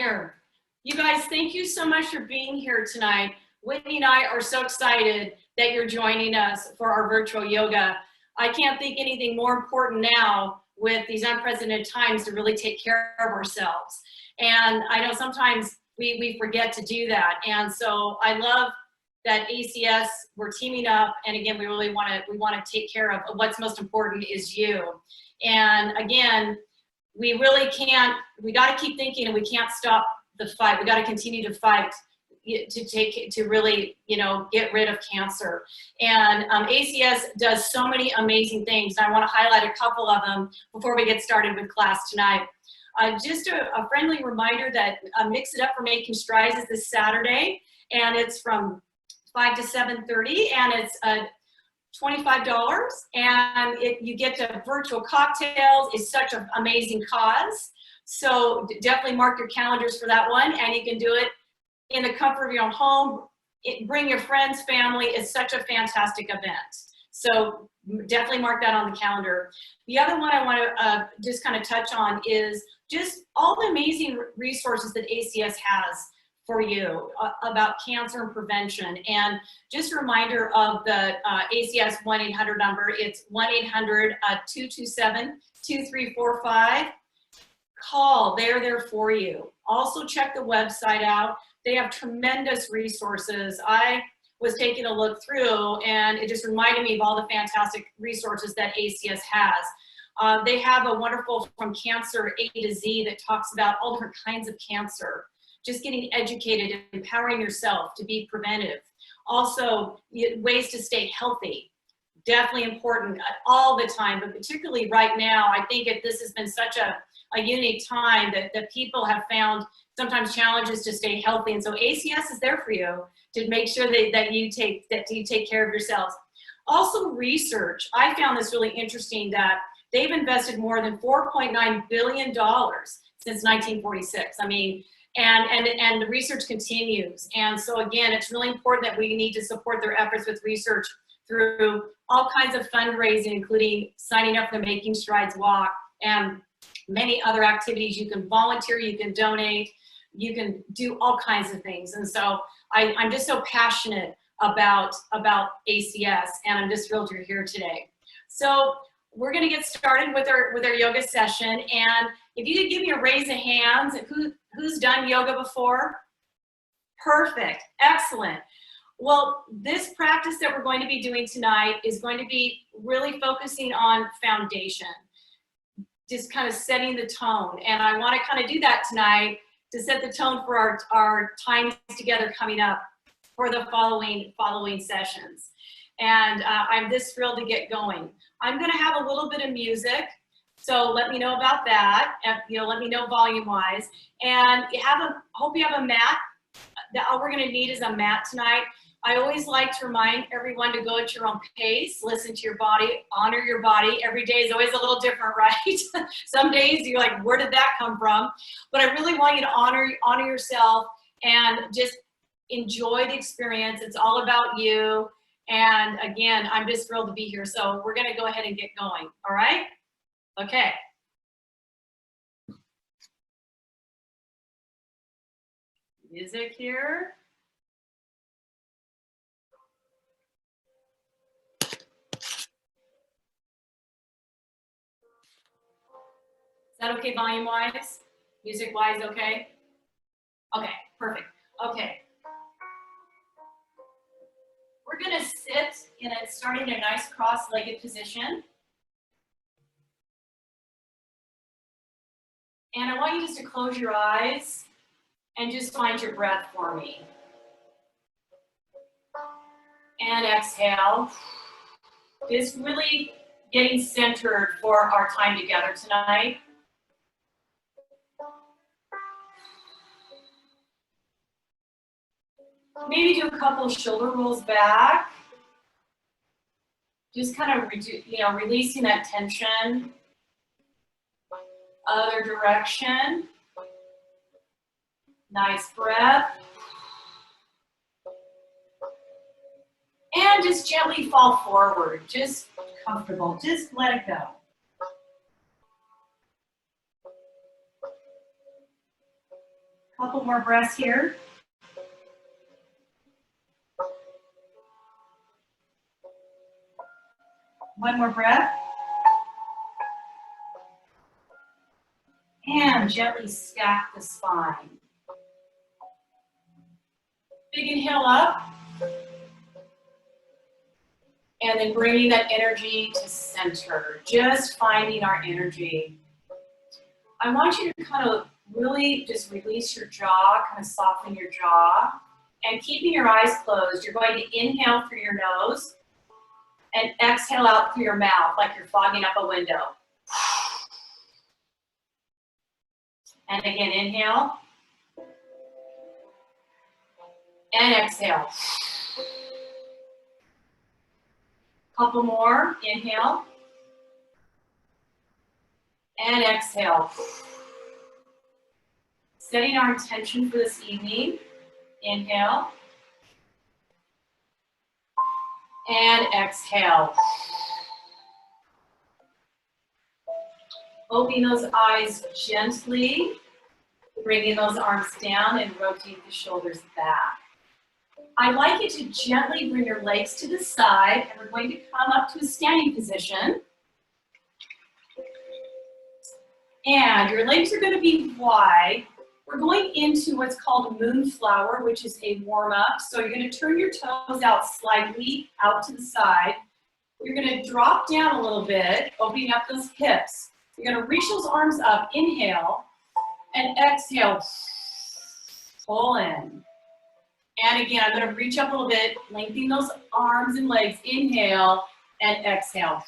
there. You guys, thank you so much for being here tonight. Whitney and I are so excited that you're joining us for our virtual yoga. I can't think anything more important now with these unprecedented times to really take care of ourselves. And I know sometimes we forget to do that. And so I love that ACS, we're teaming up. And again, we really want to take care of what's most important is you. And again, we really can't, we got to keep thinking, and we can't stop the fight. We got to continue to fight to really, you know, get rid of cancer. And ACS does so many amazing things. And I want to highlight a couple of them before we get started with class tonight. Just a friendly reminder that Mix It Up for Making Strides is this Saturday, and it's from 5 to 7:30, and it's $25, and you get to virtual cocktails. It's such an amazing cause. So definitely mark your calendars for that one, and you can do it in the comfort of your own home. Bring your friends, family. It's such a fantastic event. So definitely mark that on the calendar. The other one I want to just kind of touch on is just all the amazing resources that ACS has for you about cancer and prevention. And just a reminder of the ACS 1-800 number. It's 1-800-227-2345. Call, they're there for you. Also check the website out. They have tremendous resources. I was taking a look through, and it just reminded me of all the fantastic resources that ACS has. They have a wonderful From Cancer A to Z that talks about all different kinds of cancer. Just getting educated, empowering yourself to be preventive. Also, ways to stay healthy. Definitely important all the time, but particularly right now. I think this has been such a unique time that people have found sometimes challenges to stay healthy. And so ACS is there for you to make sure that you take care of yourselves. Also research. I found this really interesting that they've invested more than $4.9 billion since 1946. I mean, and the research continues. And so again, it's really important that we need to support their efforts with research through all kinds of fundraising, including signing up for the Making Strides Walk and many other activities. You can volunteer, you can donate, you can do all kinds of things. And so I'm just so passionate about ACS, and I'm just thrilled you're here today. So we're gonna get started with our yoga session. And if you could give me a raise of hands, who's done yoga before? Perfect, excellent. Well, this practice that we're going to be doing tonight is going to be really focusing on foundation, just kind of setting the tone. And I want to kind of do that tonight to set the tone for our times together coming up for the following sessions. And I'm just thrilled to get going. I'm going to have a little bit of music, so let me know about that. You know, let me know volume-wise. And hope you have a mat. All we're going to need is a mat tonight. I always like to remind everyone to go at your own pace, listen to your body, honor your body. Every day is always a little different, right? Some days you're like, where did that come from? But I really want you to honor yourself and just enjoy the experience. It's all about you. And again, I'm just thrilled to be here. So we're going to go ahead and get going. All right? Okay. Music here. Is that okay volume-wise? Music-wise, okay? Okay, perfect. Okay. We're gonna sit starting in a nice cross-legged position. And I want you just to close your eyes and just find your breath for me. And exhale. Just really getting centered for our time together tonight. Maybe do a couple of shoulder rolls back. Just kind of, releasing that tension. Other direction. Nice breath. And just gently fall forward. Just comfortable. Just let it go. Couple more breaths here. One more breath. And gently stack the spine. Big inhale up. And then bringing that energy to center. Just finding our energy. I want you to kind of really just release your jaw, kind of soften your jaw. And keeping your eyes closed, you're going to inhale through your nose and exhale out through your mouth like you're fogging up a window. And again, inhale. And exhale. Couple more, inhale. And exhale. Setting our intention for this evening. Inhale. And exhale. Opening those eyes gently, bringing those arms down and rotate the shoulders back. I'd like you to gently bring your legs to the side, and we're going to come up to a standing position. And your legs are going to be wide. We're going into what's called a moonflower, which is a warm-up. So you're going to turn your toes out slightly out to the side. You're going to drop down a little bit, opening up those hips. You're going to reach those arms up, inhale, and exhale, pull in. And again, I'm going to reach up a little bit, lengthening those arms and legs, inhale, and exhale.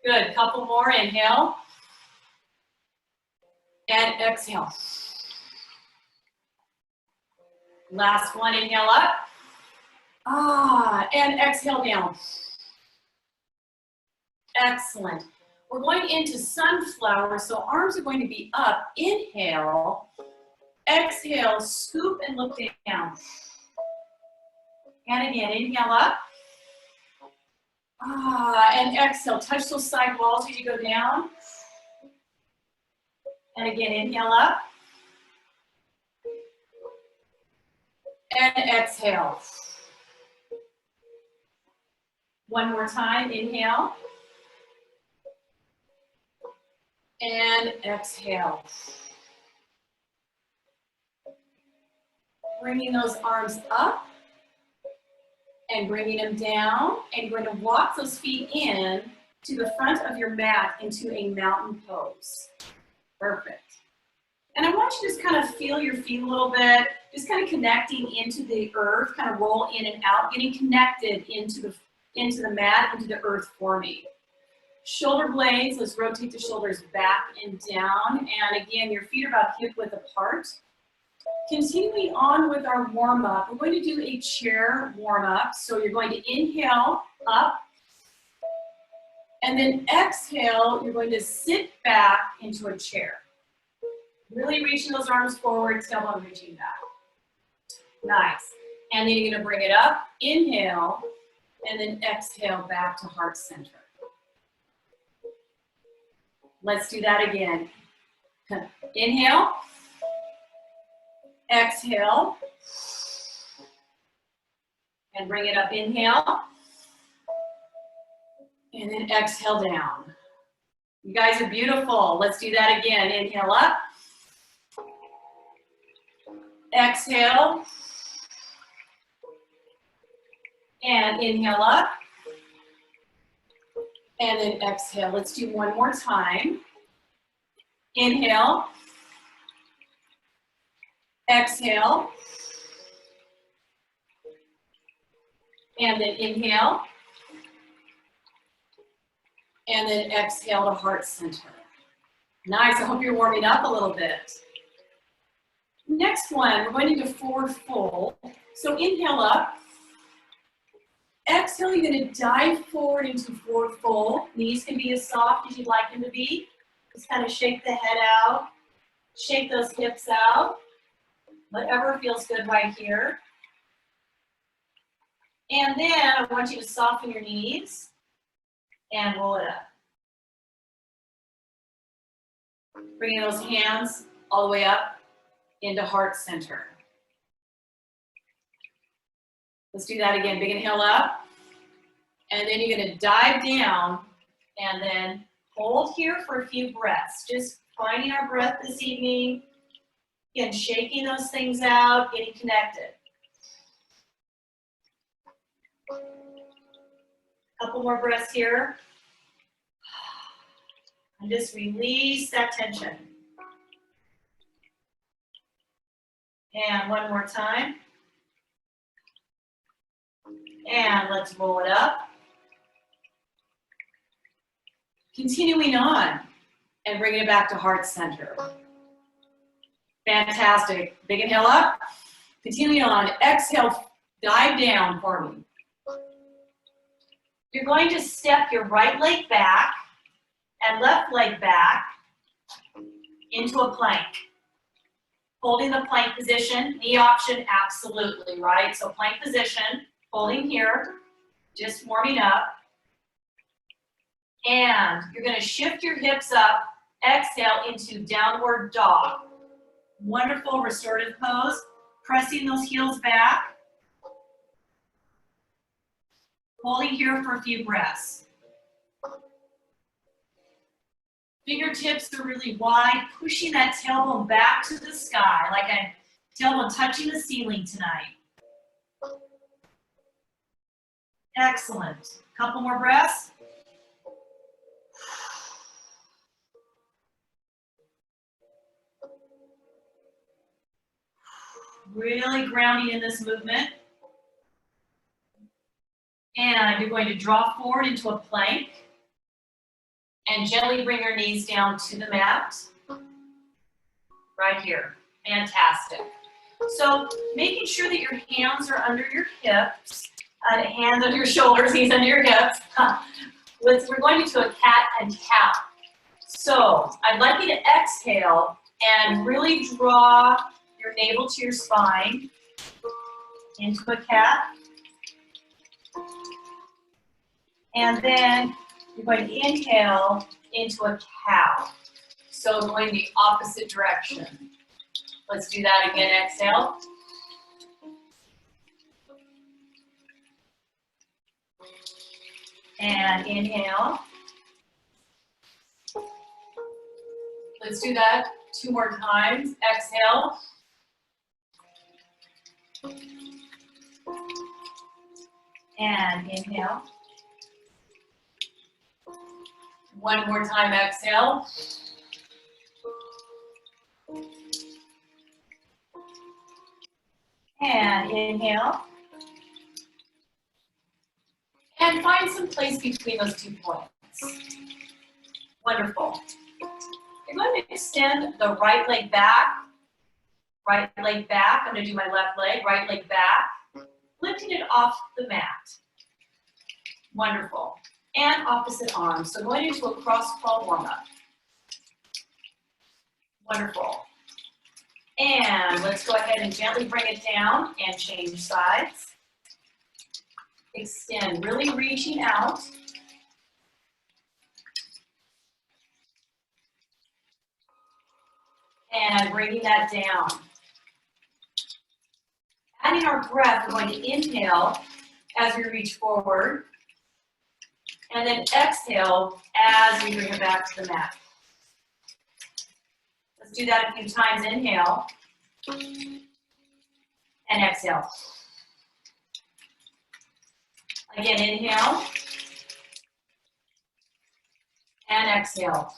Good, couple more, inhale, and exhale. Last one, inhale up, and exhale down. Excellent. We're going into sunflower, so arms are going to be up. Inhale, exhale, scoop and look down. And again, inhale up. And exhale, touch those side walls as you go down. And again, inhale up. And exhale. One more time, inhale. And exhale. Bringing those arms up and bringing them down, and you're going to walk those feet in to the front of your mat into a mountain pose. Perfect. And I want you to just kind of feel your feet a little bit, just kind of connecting into the earth, kind of roll in and out, getting connected into the mat, into the earth for me. Shoulder blades, let's rotate the shoulders back and down. And again, your feet are about hip width apart. Continuing on with our warm-up, we're going to do a chair warm-up. So you're going to inhale up, and then exhale, you're going to sit back into a chair. Really reaching those arms forward, tailbone reaching back. Nice. And then you're going to bring it up, inhale, and then exhale back to heart center. Let's do that again. Inhale. Exhale. And bring it up, inhale. And then exhale down. You guys are beautiful. Let's do that again. Inhale up. Exhale. And inhale up. And then exhale. Let's do one more time. Inhale. Exhale. And then inhale. And then exhale to heart center. Nice. I hope you're warming up a little bit. Next one, we're going into forward fold. So inhale up. Exhale, you're going to dive forward into forward fold. Knees can be as soft as you'd like them to be. Just kind of shake the head out. Shake those hips out. Whatever feels good right here. And then I want you to soften your knees and roll it up. Bringing those hands all the way up into heart center. Let's do that again. Big inhale up. And then you're gonna dive down and then hold here for a few breaths. Just finding our breath this evening. Again, shaking those things out, getting connected. Couple more breaths here. And just release that tension. And one more time. And let's roll it up. Continuing on and bringing it back to heart center. Fantastic. Big inhale up. Continuing on. Exhale, dive down for me. You're going to step your right leg back and left leg back into a plank. Holding the plank position, knee option, absolutely, right? So plank position, holding here, just warming up. And you're gonna shift your hips up, exhale into downward dog. Wonderful restorative pose, pressing those heels back. Holding here for a few breaths. Fingertips are really wide, pushing that tailbone back to the sky, like a tailbone touching the ceiling tonight. Excellent. Couple more breaths. Really grounding in this movement. And you're going to draw forward into a plank and gently bring your knees down to the mat. Right here. Fantastic. So making sure that your hands are under your hips, hands under your shoulders, knees under your hips. We're going into a cat and cow. So I'd like you to exhale and really draw your navel to your spine into a cat. And then you're going to inhale into a cow. So going the opposite direction. Let's do that again, exhale. And inhale. Let's do that 2 more times. Exhale. And inhale. 1 more time, exhale. And inhale. And find some place between those 2 points. Wonderful. You're going to extend the right leg back. Right leg back. I'm going to do my left leg. Right leg back. Lifting it off the mat. Wonderful. And opposite arm. So going into a cross crawl warm-up. Wonderful. And let's go ahead and gently bring it down and change sides. Extend, really reaching out. And bringing that down. Adding our breath, we're going to inhale as we reach forward. And then exhale as we bring it back to the mat. Let's do that a few times. Inhale. And exhale. Again, inhale. And exhale.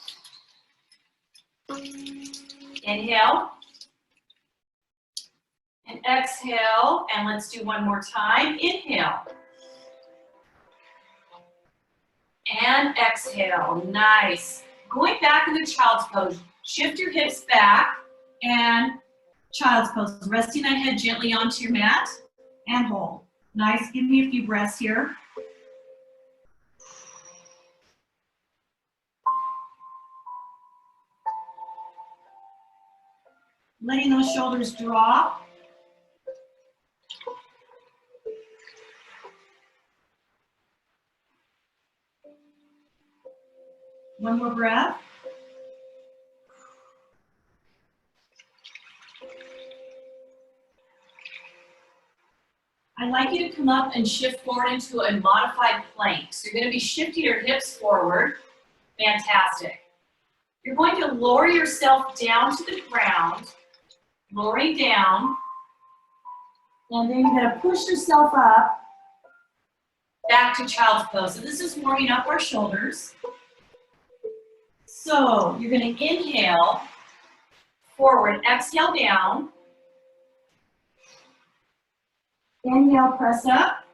Inhale. And exhale. And let's do 1 more time. Inhale. And exhale. Nice. Going back into child's pose. Shift your hips back and child's pose. Resting that head gently onto your mat and hold. Nice. Give me a few breaths here. Letting those shoulders drop. One more breath. I'd like you to come up and shift forward into a modified plank. So you're going to be shifting your hips forward. Fantastic. You're going to lower yourself down to the ground, lowering down, and then you're going to push yourself up back to child's pose. So this is warming up our shoulders. So you're going to inhale, forward, exhale down. Inhale, press up,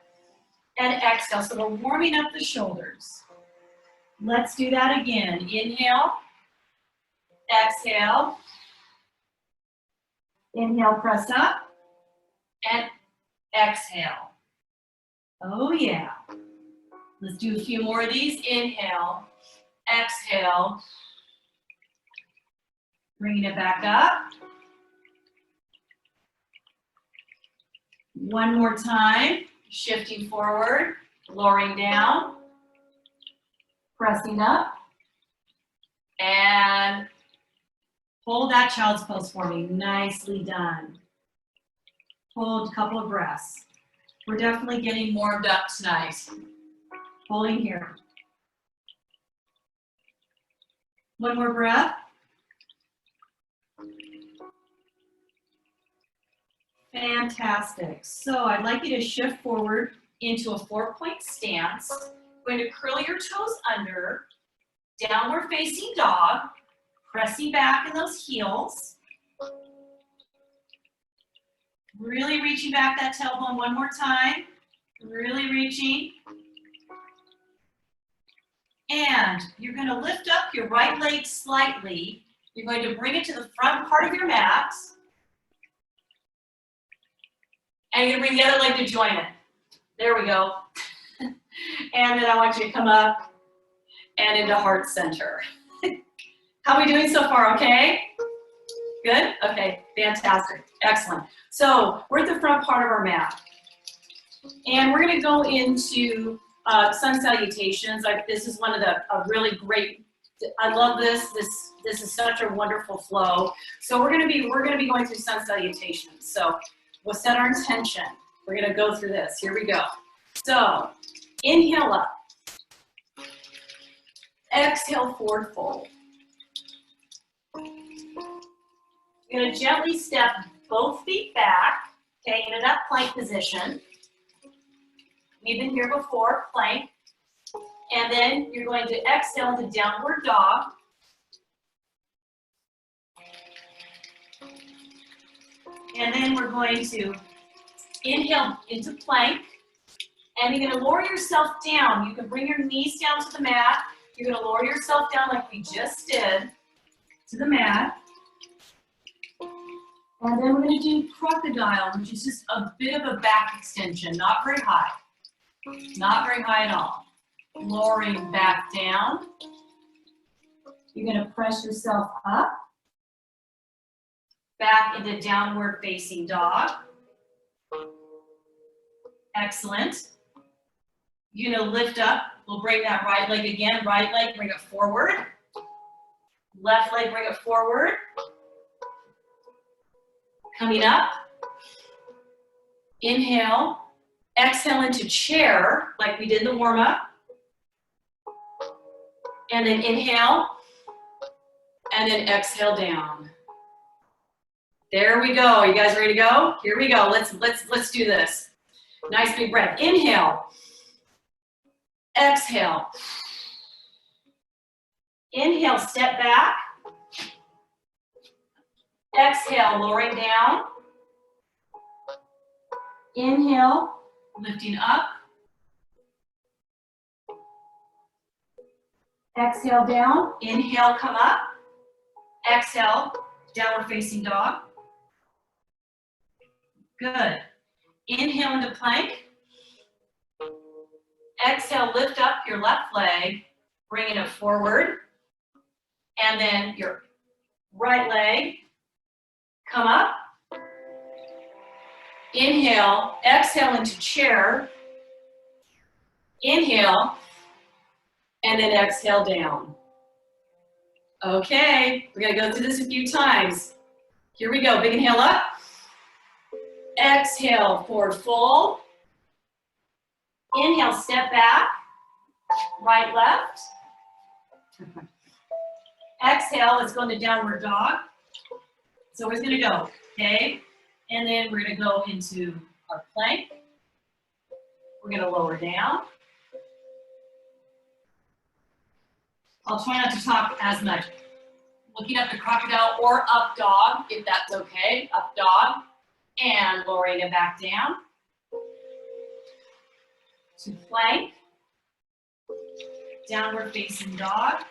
and exhale. So we're warming up the shoulders. Let's do that again. Inhale, exhale. Inhale, press up, and exhale. Oh yeah. Let's do a few more of these. Inhale, exhale. Bringing it back up. One more time. Shifting forward, lowering down, pressing up, and hold that child's pose for me. Nicely done. Hold a couple of breaths. We're definitely getting warmed up tonight. Holding here. One more breath. Fantastic. So I'd like you to shift forward into a 4-point stance. Going to curl your toes under, downward facing dog, pressing back in those heels. Really reaching back that tailbone one more time. Really reaching. And you're going to lift up your right leg slightly. You're going to bring it to the front part of your mat. And you're going to bring the other leg to join it. There we go. And then I want you to come up and into heart center. How are we doing so far, okay? Good? Okay, fantastic, excellent. So we're at the front part of our mat. And we're gonna go into sun salutations. This is one of the really great, I love this. This is such a wonderful flow. So we're gonna be going through sun salutations. So we'll set our intention. We're gonna go through this, here we go. So inhale up. Exhale, forward fold. You're going to gently step both feet back, okay, in an up plank position. We've been here before, plank. And then you're going to exhale into downward dog. And then we're going to inhale into plank. And you're going to lower yourself down. You can bring your knees down to the mat. You're going to lower yourself down like we just did to the mat. And then we're going to do crocodile, which is just a bit of a back extension, not very high. Not very high at all. Lowering back down. You're going to press yourself up. Back into downward facing dog. Excellent. You're going to lift up. We'll bring that right leg again. Right leg, bring it forward. Left leg, bring it forward. Coming up. Inhale. Exhale into chair, like we did in the warm-up. And then inhale. And then exhale down. There we go. You guys ready to go? Here we go. Let's do this. Nice big breath. Inhale. Exhale. Inhale, step back. Exhale, lowering down. Inhale, lifting up. Exhale down. Inhale, come up. Exhale, downward facing dog. Good. Inhale into plank. Exhale, lift up your left leg, bringing it forward. And then your right leg, come up. Inhale, exhale into chair. Inhale, and then exhale down. Okay, we're gonna go through this a few times. Here we go, big inhale up. Exhale, forward fold. Inhale, step back, right, left. Exhale, let's go into downward dog. So we're gonna go, okay? And then we're gonna go into our plank. We're gonna lower down. I'll try not to talk as much. Looking up the crocodile or up dog, if that's okay, up dog. And lowering it back down. To plank. Downward facing dog.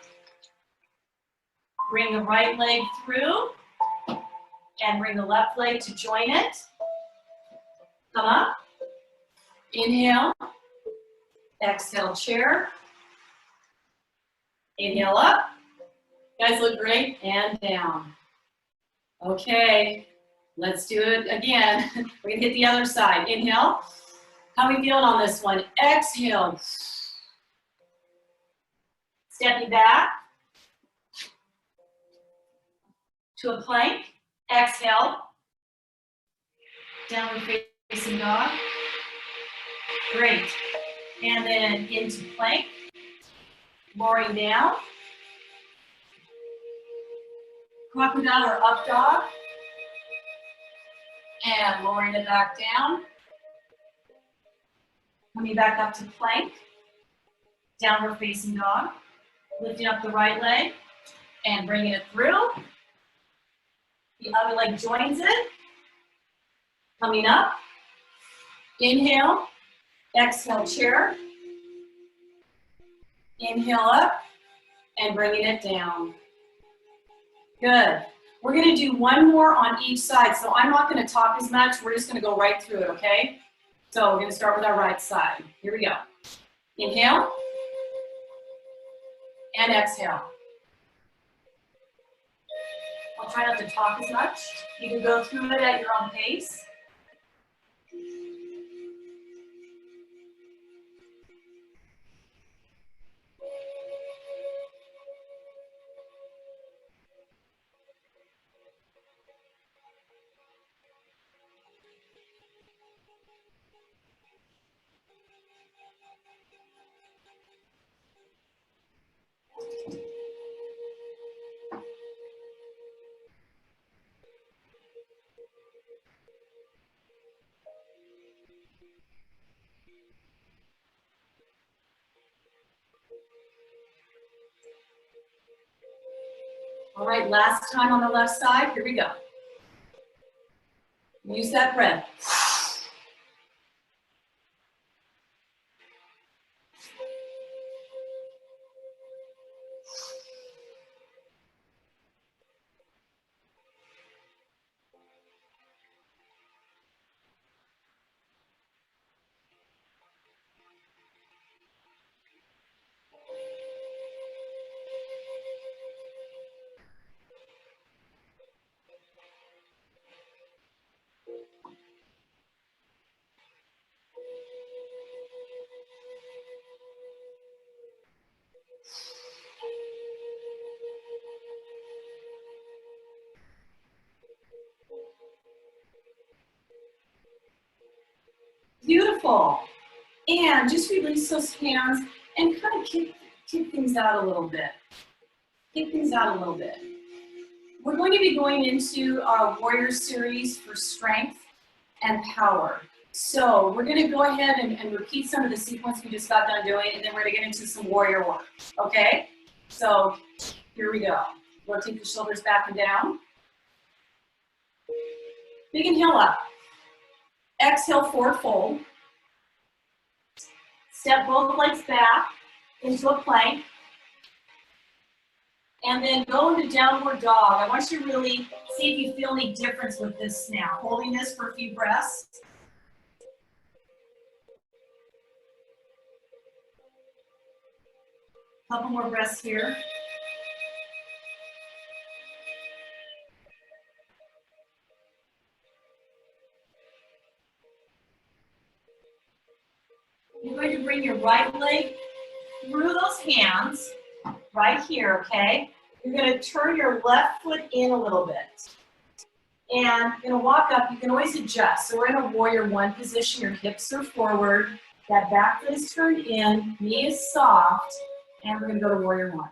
Bring the right leg through. And bring the left leg to join it. Come up. Inhale. Exhale, chair. Inhale up. You guys look great. And down. Okay, let's do it again. We're gonna hit the other side. Inhale. How are we feeling on this one? Exhale. Stepping back to a plank. Exhale. Downward facing dog. Great. And then into plank. Lowering down. Crocodile or up dog. And lowering it back down. Coming back up to plank. Downward facing dog. Lifting up the right leg and bringing it through. The other leg joins it. Coming up. Inhale. Exhale, chair. Inhale up and bringing it down. Good. We're going to do one more on each side, so I'm not going to talk as much. We're just going to go right through it, okay? So we're going to start with our right side. Here we go. Inhale and exhale. I'll try not to talk as much. You can go through it at your own pace. All right, last time on the left side, here we go. Use that breath. Beautiful. And just release those hands and kind of kick things out a little bit. Kick things out a little bit. We're going to be going into our warrior series for strength and power. So we're going to go ahead and repeat some of the sequence we just got done doing, and then we're going to get into some warrior work. Okay? So here we go. Rotate the shoulders back and down. Big inhale up. Exhale, forward fold. Step both legs back into a plank. And then go into downward dog. I want you to really see if you feel any difference with this now. Holding this for a few breaths. Couple more breaths here. You're going to bring your right leg through those hands, right here, okay? You're going to turn your left foot in a little bit. And you're going to walk up. You can always adjust. So we're in a warrior one position. Your hips are forward. That back foot is turned in, knee is soft, and we're gonna go to warrior one.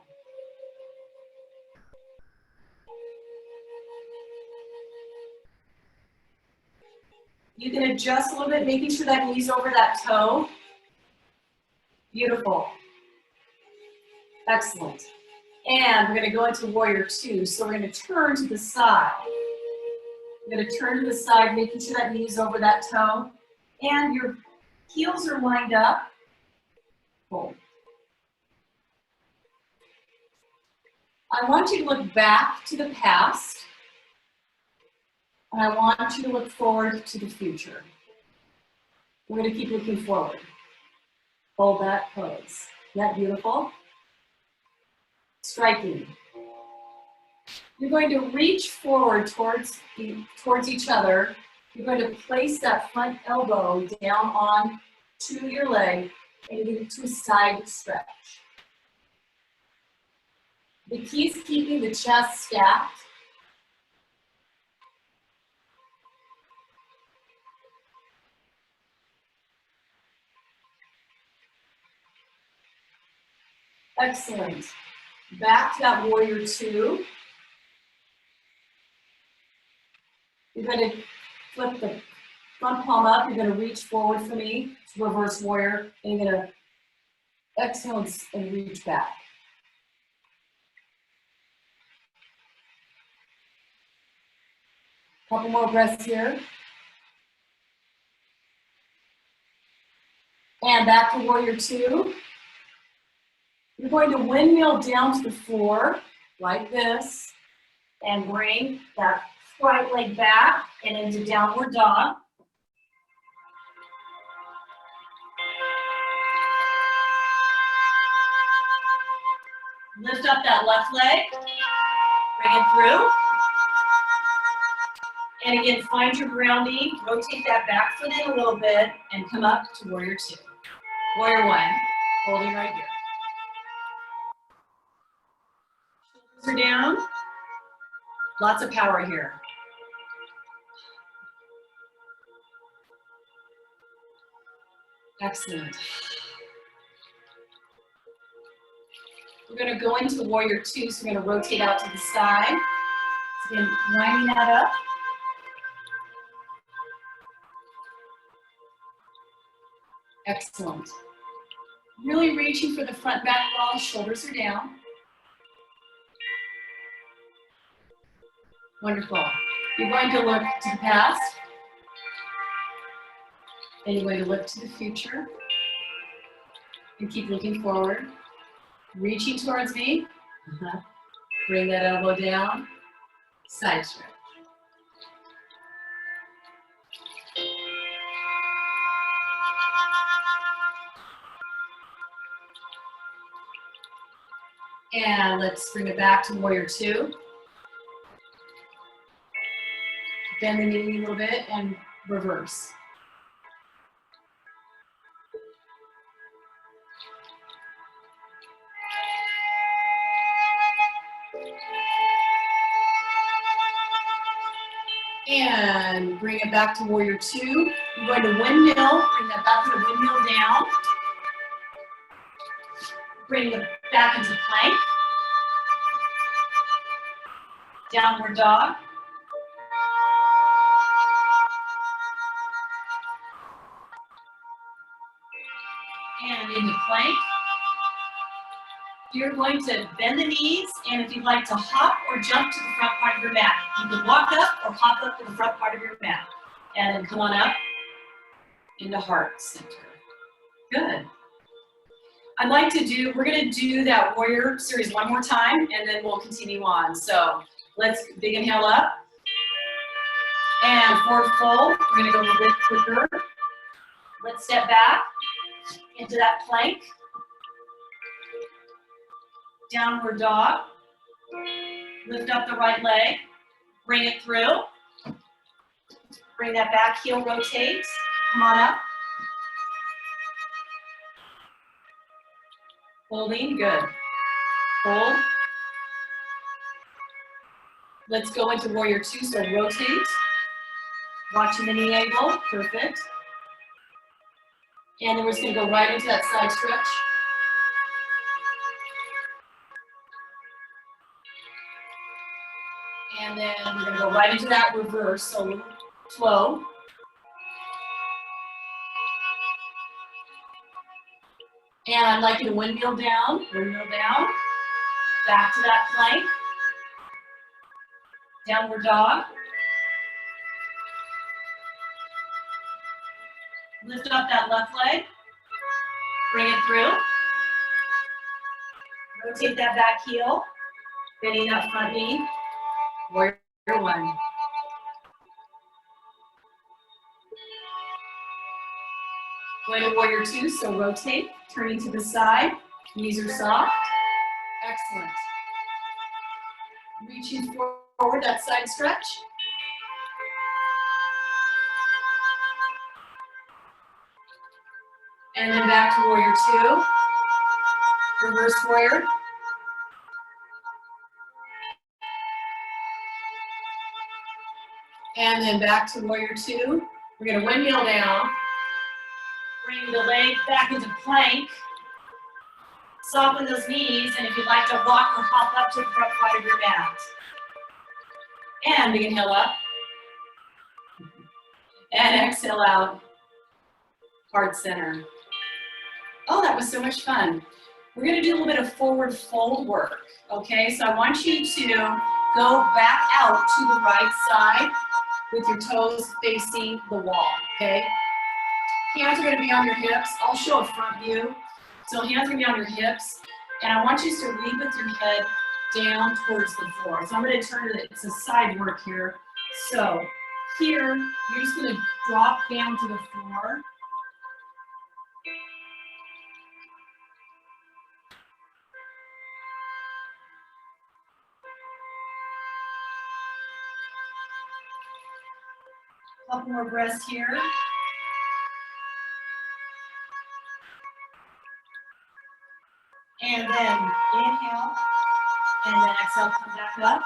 You can adjust a little bit, making sure that knee's over that toe. Beautiful. Excellent. And we're gonna go into warrior two. So we're gonna turn to the side. We're gonna turn to the side, making sure that knee's over that toe. And your heels are lined up. Hold. I want you to look back to the past. And I want you to look forward to the future. We're gonna keep looking forward. Hold that pose. Isn't that beautiful? Striking. You're going to reach forward towards each other. You're going to place that front elbow down on to your leg and get it to a side stretch. The key is keeping the chest stacked. Excellent. Back to that warrior two. You're going to flip the front palm up. You're going to reach forward for me to reverse warrior. And you're going to exhale and reach back. Couple more breaths here. And back to warrior two. You're going to windmill down to the floor like this and bring that right leg back and into downward dog. Lift up that left leg, bring it through. And again, find your grounding, rotate that back foot in a little bit and come up to warrior two. Warrior one, holding right here. Shoulders are down. Lots of power here. Excellent. We're going to go into warrior two, so we're going to rotate out to the side. So again, lining that up. Excellent. Really reaching for the front back wall, shoulders are down. Wonderful. You're going to look to the past. And you're going to look to the future. And keep looking forward. Reaching towards me. Bring that elbow down. Side stretch. And let's bring it back to warrior two. Bend the knee a little bit and reverse. And bring it back to warrior two. You're going to windmill, bring that back to the windmill down. Bring it back into plank. Downward dog. And into plank. You're going to bend the knees, and if you'd like to hop or jump to the front part of your mat, you can walk up or hop up to the front part of your mat. And then come on up into heart center. Good. I'd like to do, we're gonna do that warrior series one more time, and then we'll continue on. So let's big inhale up. And forward fold, we're gonna go a little bit quicker. Let's step back into that plank. Downward dog. Lift up the right leg. Bring it through. Bring that back heel rotate. Come on up. Holding, good. Hold. Let's go into warrior two, so rotate. Watching the knee angle, perfect. And then we're just gonna go right into that side stretch. And then we're gonna go right into that reverse, so slow. And I'd like you to windmill down, back to that plank. Downward dog. Lift up that left leg, bring it through. Rotate that back heel, bending that front knee. Warrior one. Going to warrior two, so rotate, turning to the side, knees are soft. Excellent. Reaching forward, that side stretch. And then back to warrior two. Reverse warrior. And then back to warrior two. We're gonna windmill down. Bring the leg back into plank. Soften those knees, and if you'd like to walk or hop up to the front part of your mat. And big inhale up. And exhale out. Heart center. Oh, that was so much fun. We're gonna do a little bit of forward fold work, okay? So I want you to go back out to the right side with your toes facing the wall, okay? Hands are gonna be on your hips. I'll show a front view. So hands are gonna be on your hips, and I want you to lead with your head down towards the floor. So I'm gonna turn it, it's a side work here. So here, you're just gonna drop down to the floor. Couple more breaths here. And then inhale, and then exhale, come back up.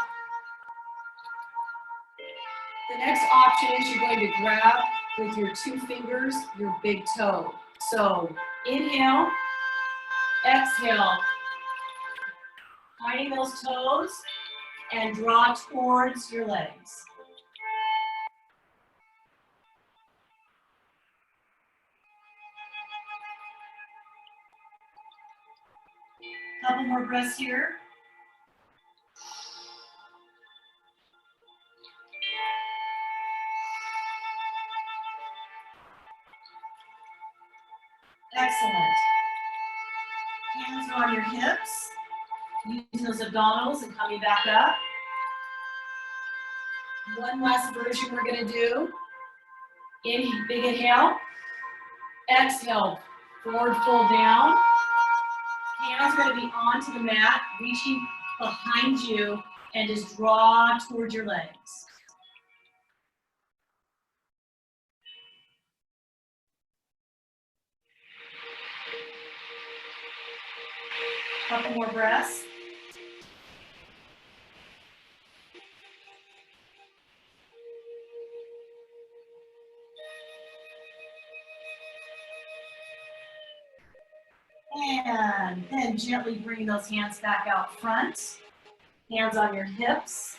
The next option is you're going to grab with your two fingers your big toe. So inhale, exhale, finding those toes and draw towards your legs. Couple more breaths here. Excellent. Hands are on your hips. Using those abdominals and coming back up. One last version we're going to do. Big inhale. Exhale. Forward fold down. Hands are going to be onto the mat, reaching behind you, and just draw towards your legs. Couple more breaths. And then gently bring those hands back out front. Hands on your hips,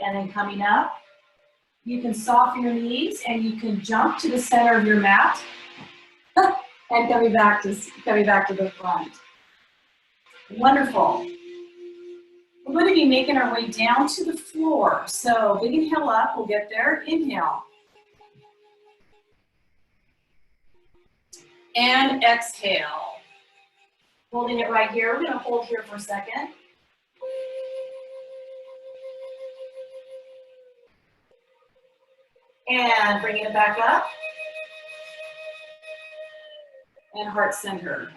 and then coming up. You can soften your knees, and you can jump to the center of your mat, and coming back to the front. Wonderful. We're going to be making our way down to the floor. So big inhale up, we'll get there. Inhale. And exhale. Holding it right here. We're going to hold here for a second. And bringing it back up. And heart center.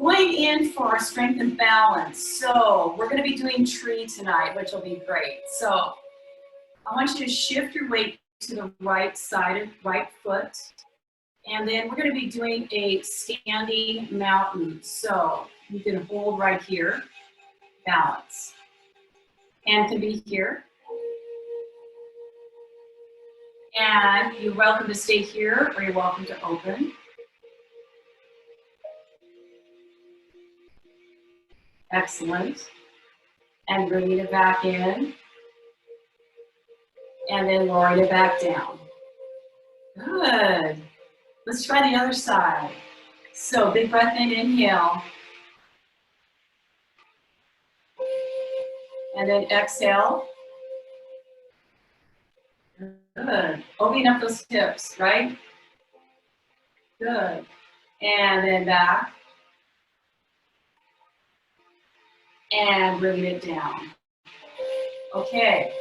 Going in for our strength and balance. So we're going to be doing tree tonight, which will be great. So I want you to shift your weight to the right side, right foot. And then we're going to be doing a standing mountain. So you can hold right here, balance. And can be here. And you're welcome to stay here, or you're welcome to open. Excellent. And bringing it back in. And then lowering it back down. Good. Let's try the other side. So big breath in, inhale. And then exhale. Good. Opening up those hips, right? Good. And then back. And bringing it down. Okay.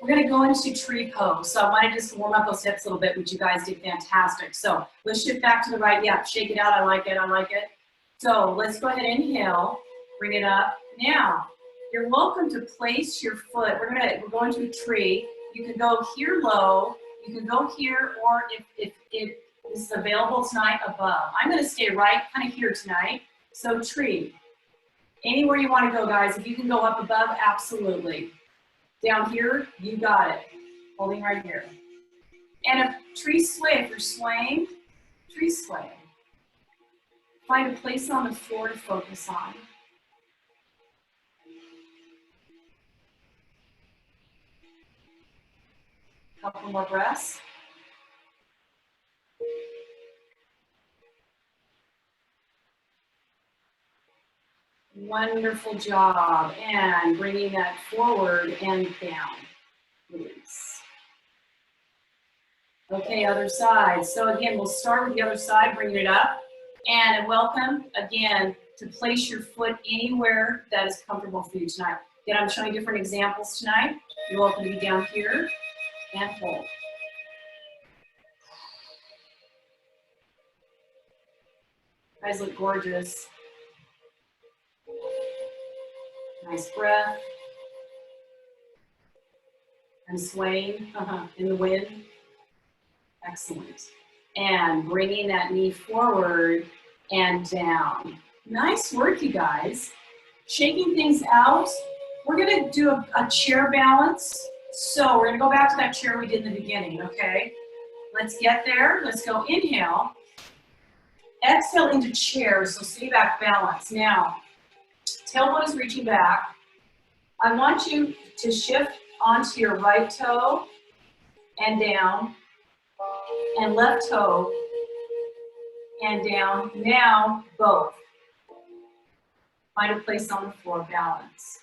We're going to go into tree pose. So I wanted just to warm up those hips a little bit, which you guys did fantastic. So let's shift back to the right. Yeah, shake it out. I like it. I like it. So let's go ahead and inhale. Bring it up. Now, you're welcome to place your foot. We're going to a tree. You can go here low. You can go here, or if it is available tonight, above. I'm going to stay right kind of here tonight. So tree. Anywhere you want to go, guys. If you can go up above, absolutely. Down here, you got it. Holding right here. And a tree sway, if you're swaying, tree sway. Find a place on the floor to focus on. Couple more breaths. Wonderful job. And bringing that forward and down. Release. Okay, other side. So again, we'll start with the other side, bringing it up. And welcome, again, to place your foot anywhere that is comfortable for you tonight. Again, I'm showing different examples tonight. You're welcome to be down here and hold. You guys look gorgeous. Nice breath. And swaying in the wind. Excellent. And bringing that knee forward and down. Nice work, you guys. Shaking things out. We're going to do a chair balance. So we're going to go back to that chair we did in the beginning, okay? Let's get there. Let's go inhale. Exhale into chair, so stay back balance. Now, tailbone is reaching back. I want you to shift onto your right toe and down, and left toe and down. Now, both. Find a place on the floor, balance.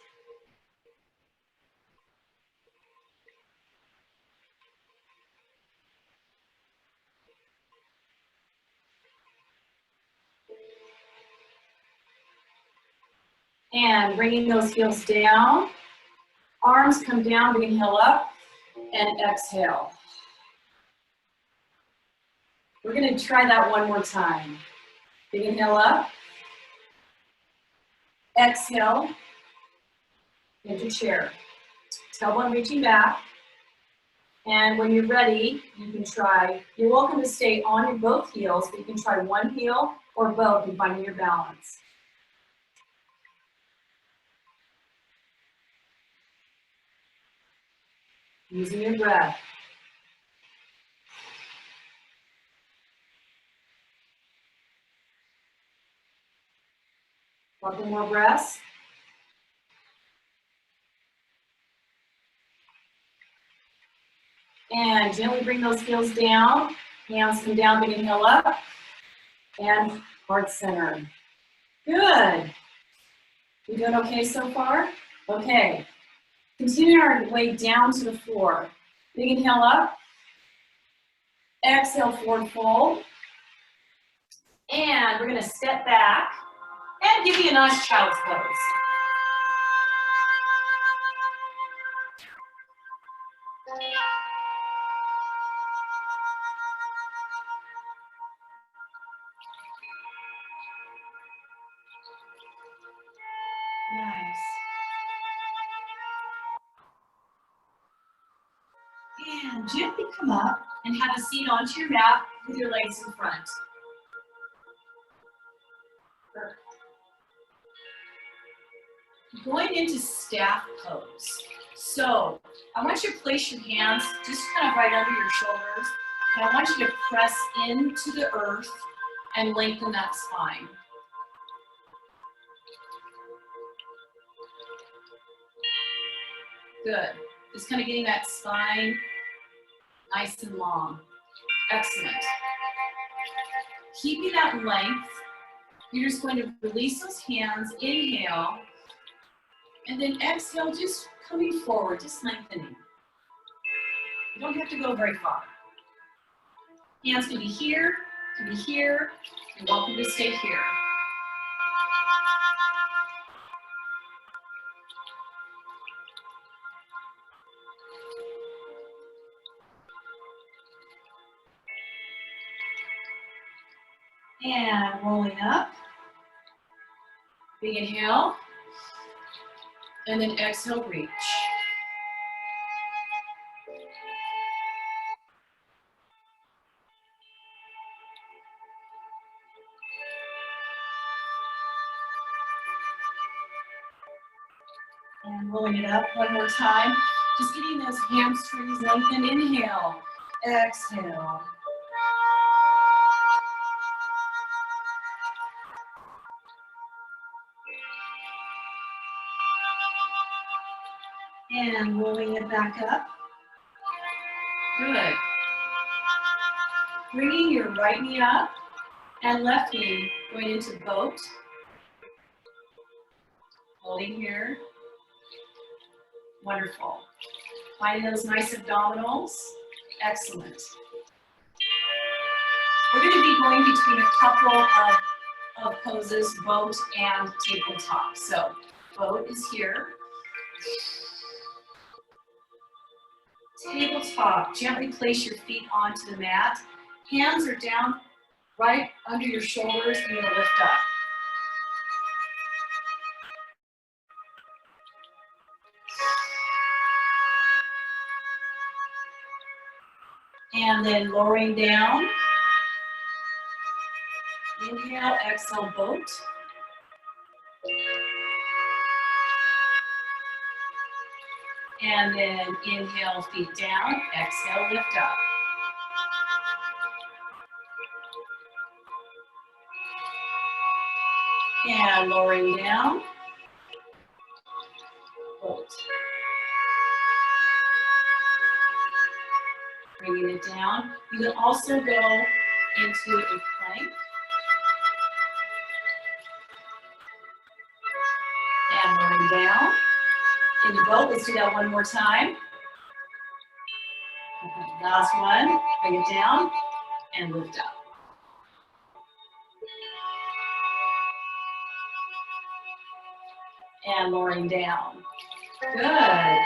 And bringing those heels down. Arms come down, big inhale up, and exhale. We're going to try that one more time. Big inhale up. Exhale into chair. Tailbone reaching back. And when you're ready, you can try, you're welcome to stay on your both heels, but you can try one heel or both and finding your balance. Using your breath. Couple more breaths. And gently bring those heels down. Hands come down, big inhale up. And heart center. Good. You doing okay so far? Okay. Continue our way down to the floor. Big inhale up. Exhale, forward fold. And we're going to step back and give you a nice child's pose. Nice. And gently come up and have a seat onto your mat with your legs in front. Perfect. Going into staff pose. So I want you to place your hands just kind of right under your shoulders, and I want you to press into the earth and lengthen that spine. Good. Just kind of getting that spine nice and long. Excellent. Keeping that length, you're just going to release those hands, inhale, and then exhale, just coming forward, just lengthening. You don't have to go very far. Hands can be here, can be here. You're welcome to stay here. And rolling up. Big inhale. And then exhale, reach. And rolling it up one more time. Just getting those hamstrings lengthened. Inhale, exhale. And rolling it back up. Good. Bringing your right knee up and left knee going into boat. Holding here. Wonderful. Finding those nice abdominals. Excellent. We're going to be going between a couple of poses, boat and tabletop. So boat is here. Tabletop, gently place your feet onto the mat. Hands are down right under your shoulders and you'll lift up. And then lowering down. Inhale, exhale, boat. And then inhale, feet down, exhale, lift up. And lowering down, boat. Bringing it down. You can also go into a plank. And lowering down. In the boat, let's do that one more time. Last one, bring it down and lift up. And lowering down. Good.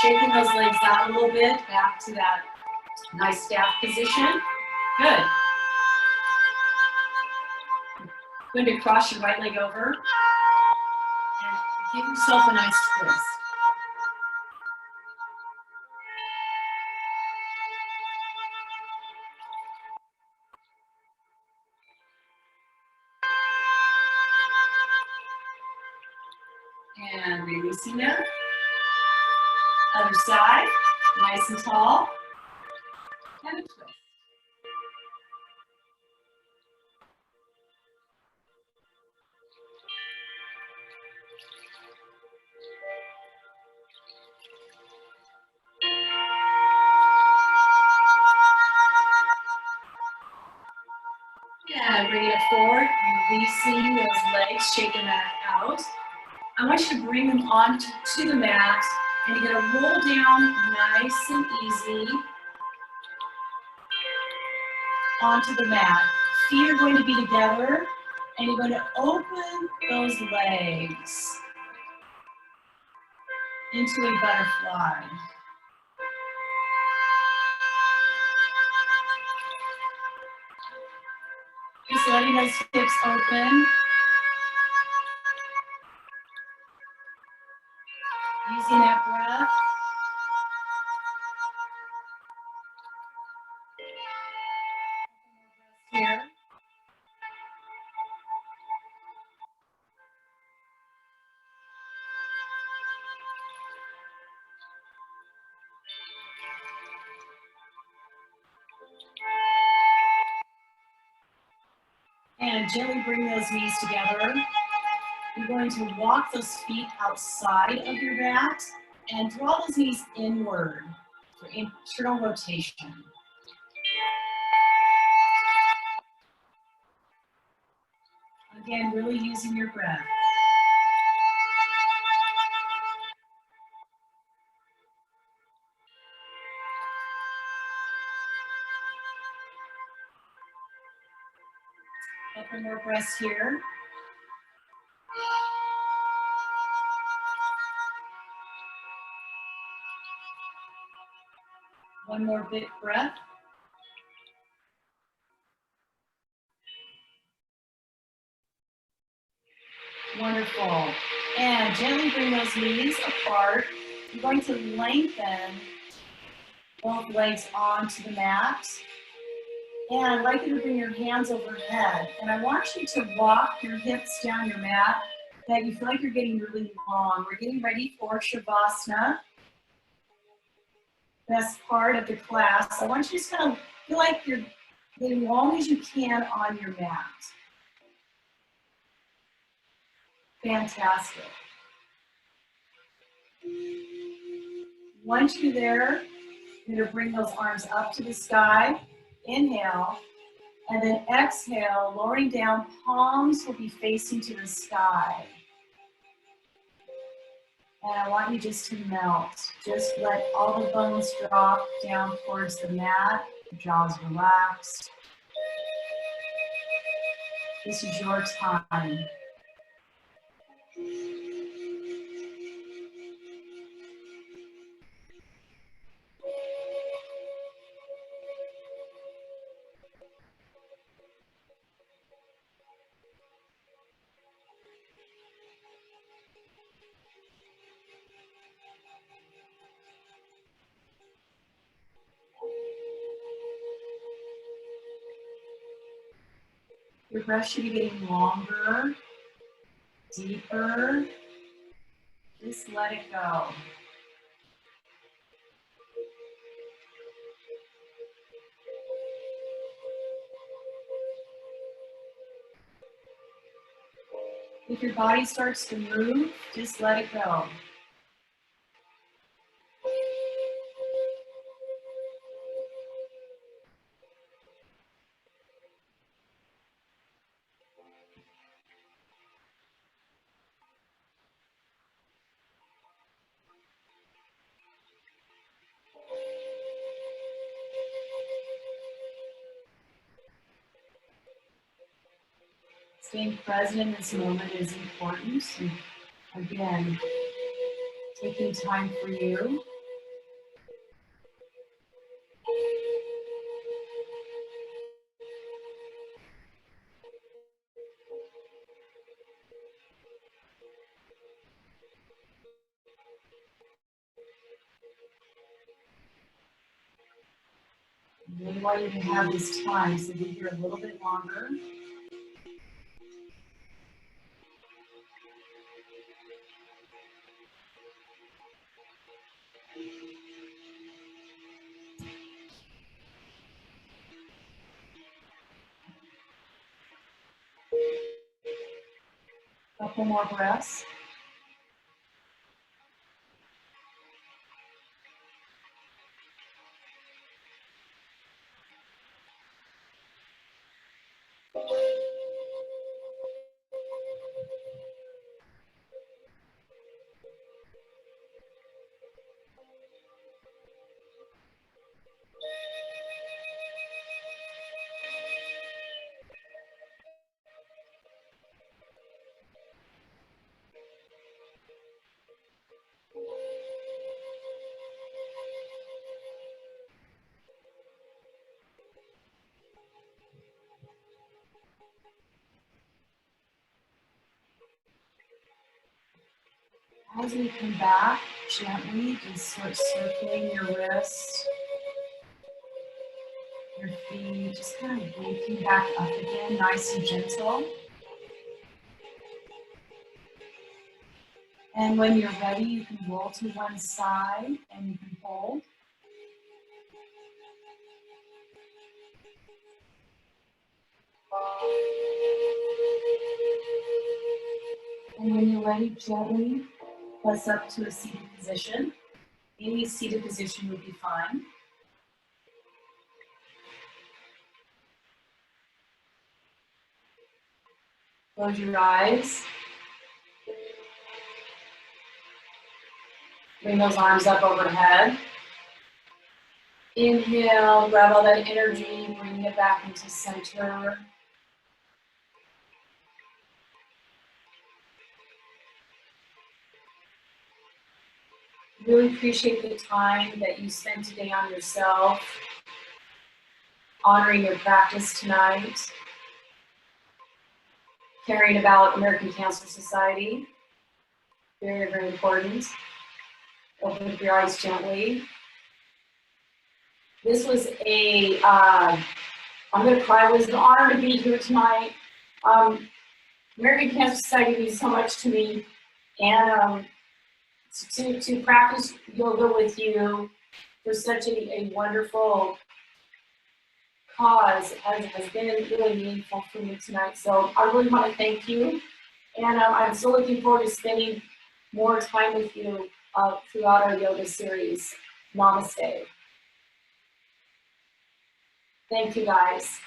Shaking those legs out a little bit, back to that nice staff position. Good. Going to cross your right leg over and give yourself a nice twist. And releasing it. Other side, nice and tall. And a twist. And bring it forward, releasing those legs, shaking that out. I want you to bring them onto the mat, and you're going to roll down nice and easy onto the mat. Feet are going to be together, and you're going to open those legs into a butterfly. Just letting those hips open. Using that breath. Here. And gently bring those knees together. You're going to walk those feet outside of your mat And draw those knees inward for internal rotation. Again, really using your breath. Couple more breaths here. One more big breath. Wonderful. And gently bring those knees apart. You're going to lengthen both legs onto the mat. And I'd like you to bring your hands overhead. And I want you to walk your hips down your mat that you feel like you're getting really long. We're getting ready for Shavasana. Best part of the class. I want you to just kind of feel like you're getting long as you can on your mat. Fantastic. Once you're there, you're going to bring those arms up to the sky. Inhale. And then exhale, lowering down, palms will be facing to the sky. And I want you just to melt. Just let all the bones drop down towards the mat. Your jaw's relaxed. This is your time. Your breath should be getting longer, deeper. Just let it go. If your body starts to move, just let it go. Staying present in this moment is important. And again, taking time for you. I really want you to have this time, so be here a little bit longer. Couple more breaths. As we come back, gently just start circling your wrists, your feet, just kind of waking back up again, nice and gentle. And when you're ready, you can roll to one side and you can hold. And when you're ready, gently us up to a seated position. Any seated position would be fine. Close your eyes. Bring those arms up overhead. Inhale, grab all that energy, bring it back into center. Really appreciate the time that you spent today on yourself, honoring your practice tonight, caring about American Cancer Society. Very, very important. Open up your eyes gently. This was I'm gonna cry, it was an honor to be here tonight. American Cancer Society means so much to me, and to practice yoga with you for such a wonderful cause has been really meaningful for me tonight. So I really want to thank you, and I'm still looking forward to spending more time with you throughout our yoga series. Namaste. Thank you, guys.